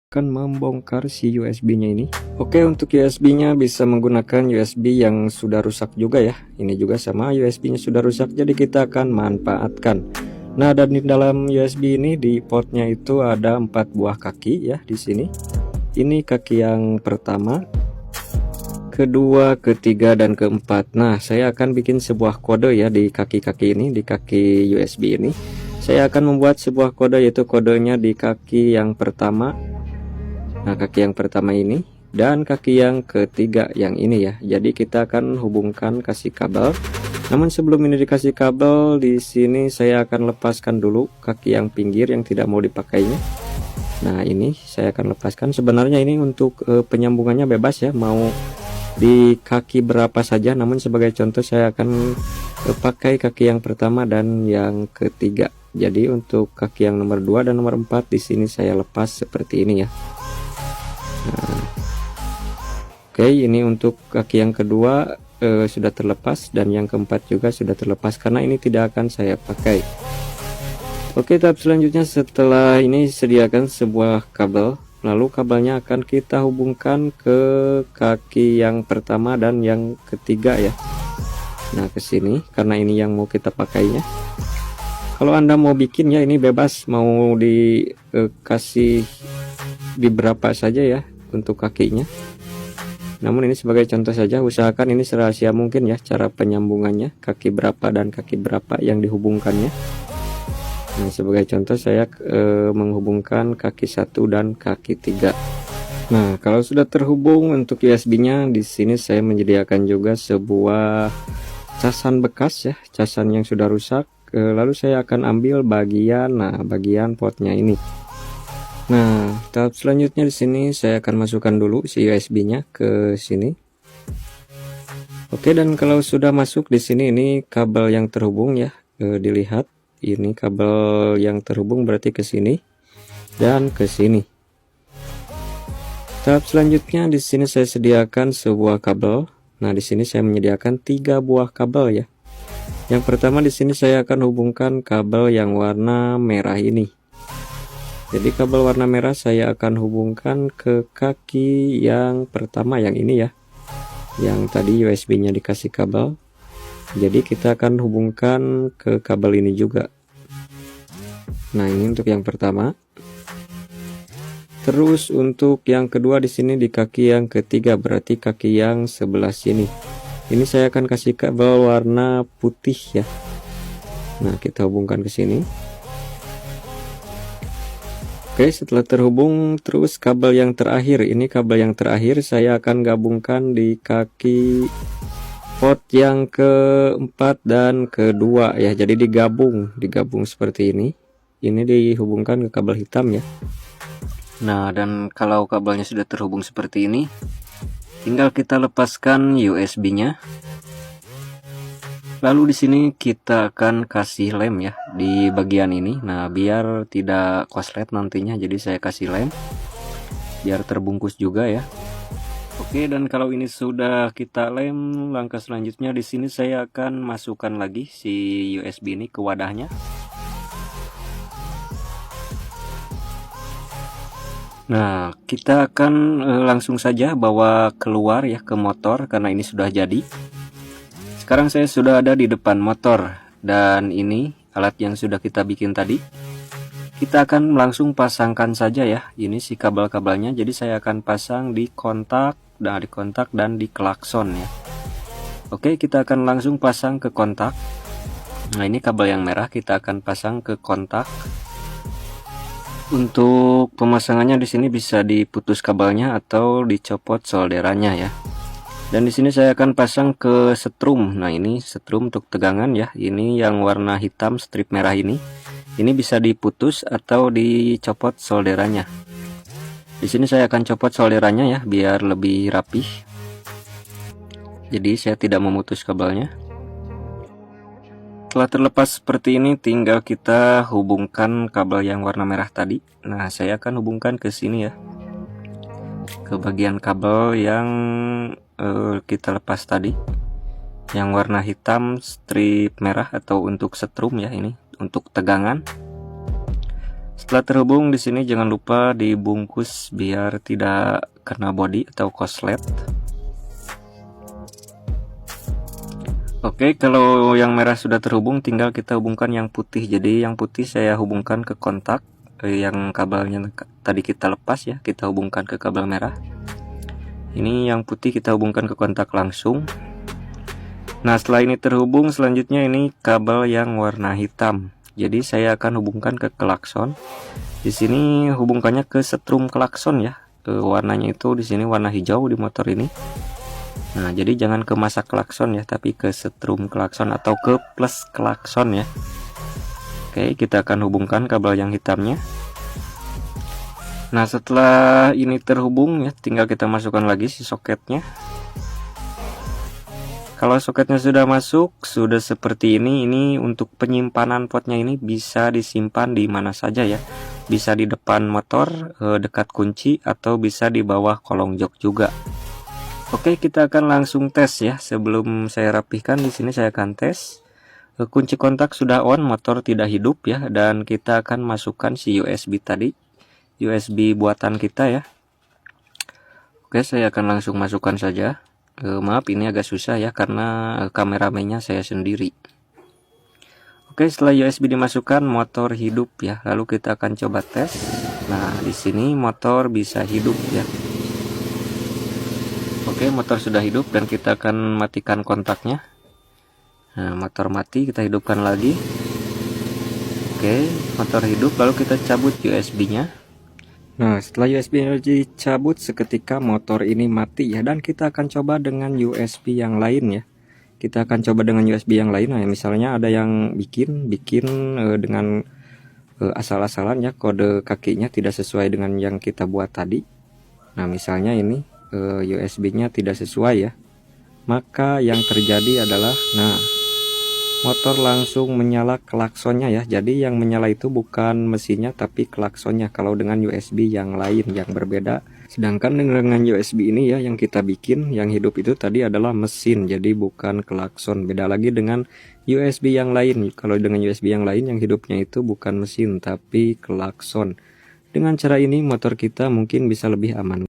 Akan membongkar si USB-nya ini. Oke, untuk USB-nya bisa menggunakan USB yang sudah rusak juga ya. Ini juga sama, USB-nya sudah rusak, jadi kita akan manfaatkan. Nah, dan di dalam USB ini di portnya itu ada 4 buah kaki ya di sini. Ini kaki yang pertama, kedua, ketiga, dan keempat. Nah, saya akan bikin sebuah kode ya di kaki-kaki ini, di kaki USB ini. Saya akan membuat sebuah kode, yaitu kodenya di kaki yang pertama. Nah, kaki yang pertama ini dan kaki yang ketiga yang ini ya. Jadi kita akan hubungkan, kasih kabel. Namun sebelum ini dikasih kabel, di sini saya akan lepaskan dulu kaki yang pinggir yang tidak mau dipakainya. Nah, ini saya akan lepaskan. Sebenarnya ini untuk penyambungannya bebas ya, mau di kaki berapa saja. Namun sebagai contoh saya akan pakai kaki yang pertama dan yang ketiga. Jadi untuk kaki yang nomor 2 dan nomor 4 di sini saya lepas seperti ini ya. Nah, oke, ini untuk kaki yang kedua sudah terlepas, dan yang keempat juga sudah terlepas karena ini tidak akan saya pakai. Oke, tahap selanjutnya setelah ini sediakan sebuah kabel, lalu kabelnya akan kita hubungkan ke kaki yang pertama dan yang ketiga ya. Nah, ke sini karena ini yang mau kita pakainya. Kalau Anda mau bikin ya ini bebas, mau dikasih di berapa saja ya untuk kakinya. Namun ini sebagai contoh saja, usahakan ini serahasia mungkin ya cara penyambungannya, kaki berapa dan kaki berapa yang dihubungkannya. Nah, sebagai contoh saya menghubungkan kaki 1 dan kaki 3. Nah, kalau sudah terhubung untuk USB-nya, di sini saya menyediakan juga sebuah casan bekas ya, casan yang sudah rusak. Lalu saya akan ambil bagian portnya ini. Nah, tahap selanjutnya di sini saya akan masukkan dulu si USB-nya ke sini. Oke, dan kalau sudah masuk di sini, ini kabel yang terhubung ya. Dilihat, ini kabel yang terhubung berarti ke sini dan ke sini. Tahap selanjutnya di sini saya sediakan sebuah kabel. Nah, di sini saya menyediakan 3 buah kabel ya. Yang pertama di sini saya akan hubungkan kabel yang warna merah ini. Jadi kabel warna merah saya akan hubungkan ke kaki yang pertama yang ini ya. Yang tadi USB-nya dikasih kabel. Jadi kita akan hubungkan ke kabel ini juga. Nah, ini untuk yang pertama. Terus untuk yang kedua di sini di kaki yang ketiga, berarti kaki yang sebelah sini. Ini saya akan kasih kabel warna putih ya. Nah, kita hubungkan ke sini. Oke, setelah terhubung, terus kabel yang terakhir, ini kabel yang terakhir saya akan gabungkan di kaki port yang keempat dan kedua ya. Jadi digabung seperti ini. Ini dihubungkan ke kabel hitam ya. Nah, dan kalau kabelnya sudah terhubung seperti ini, tinggal kita lepaskan USB-nya. Lalu di sini kita akan kasih lem ya di bagian ini. Nah, biar tidak korslet nantinya, jadi saya kasih lem biar terbungkus juga ya. Oke, dan kalau ini sudah kita lem, langkah selanjutnya di sini saya akan masukkan lagi si USB ini ke wadahnya. Nah, kita akan langsung saja bawa keluar ya ke motor karena ini sudah jadi. Sekarang saya sudah ada di depan motor, dan ini alat yang sudah kita bikin tadi. Kita akan langsung pasangkan saja ya, ini si kabel-kabelnya. Jadi saya akan pasang di kontak dan di klakson ya. Oke, kita akan langsung pasang ke kontak. Nah, ini kabel yang merah kita akan pasang ke kontak. Untuk pemasangannya di sini bisa diputus kabelnya atau dicopot solderannya ya. Dan di sini saya akan pasang ke setrum. Nah, ini setrum untuk tegangan ya. Ini yang warna hitam strip merah ini. Ini bisa diputus atau dicopot solderannya. Di sini saya akan copot solderannya ya biar lebih rapih. Jadi saya tidak memutus kabelnya. Setelah terlepas seperti ini, tinggal kita hubungkan kabel yang warna merah tadi. Nah, saya akan hubungkan ke sini ya. Ke bagian kabel yang kita lepas tadi, yang warna hitam strip merah atau untuk setrum ya, ini untuk tegangan. Setelah terhubung di sini jangan lupa dibungkus biar tidak kena bodi atau koslet. Oke, kalau yang merah sudah terhubung, tinggal kita hubungkan yang putih. Jadi yang putih saya hubungkan ke kontak, yang kabelnya tadi kita lepas ya, kita hubungkan ke kabel merah. Ini yang putih kita hubungkan ke kontak langsung. Nah, setelah ini terhubung, selanjutnya ini kabel yang warna hitam. Jadi saya akan hubungkan ke klakson. Di sini hubungkannya ke setrum klakson ya. Warnanya itu di sini warna hijau di motor ini. Nah, jadi jangan ke masa klakson ya, tapi ke setrum klakson atau ke plus klakson ya. Oke, kita akan hubungkan kabel yang hitamnya. Nah, setelah ini terhubung ya, tinggal kita masukkan lagi si soketnya. Kalau soketnya sudah masuk, sudah seperti ini untuk penyimpanan potnya ini bisa disimpan di mana saja ya. Bisa di depan motor, dekat kunci, atau bisa di bawah kolong jok juga. Oke, kita akan langsung tes ya. Sebelum saya rapihkan di sini saya akan tes. Kunci kontak sudah on, motor tidak hidup ya, dan kita akan masukkan si USB tadi. USB buatan kita ya. Oke, saya akan langsung masukkan saja. Maaf ini agak susah ya karena kameramennya saya sendiri. Oke, setelah USB dimasukkan, motor hidup ya. Lalu kita akan coba tes. Nah, di sini motor bisa hidup ya. Oke, motor sudah hidup dan kita akan matikan kontaknya. Nah, motor mati, kita hidupkan lagi. Oke, motor hidup, lalu kita cabut USB-nya. Nah, setelah USB-nya dicabut, seketika motor ini mati ya. Dan kita akan coba dengan USB yang lain ya. Kita akan coba dengan USB yang lain. Nah, misalnya ada yang bikin dengan asal-asalan ya, kode kakinya tidak sesuai dengan yang kita buat tadi. Nah, misalnya ini USB-nya tidak sesuai ya, maka yang terjadi adalah motor langsung menyala klaksonnya ya. Jadi yang menyala itu bukan mesinnya tapi klaksonnya kalau dengan USB yang lain yang berbeda. Sedangkan dengan USB ini ya yang kita bikin yang hidup itu tadi adalah mesin, jadi bukan klakson. Beda lagi dengan USB yang lain. Kalau dengan USB yang lain yang hidupnya itu bukan mesin tapi klakson. Dengan cara ini motor kita mungkin bisa lebih aman.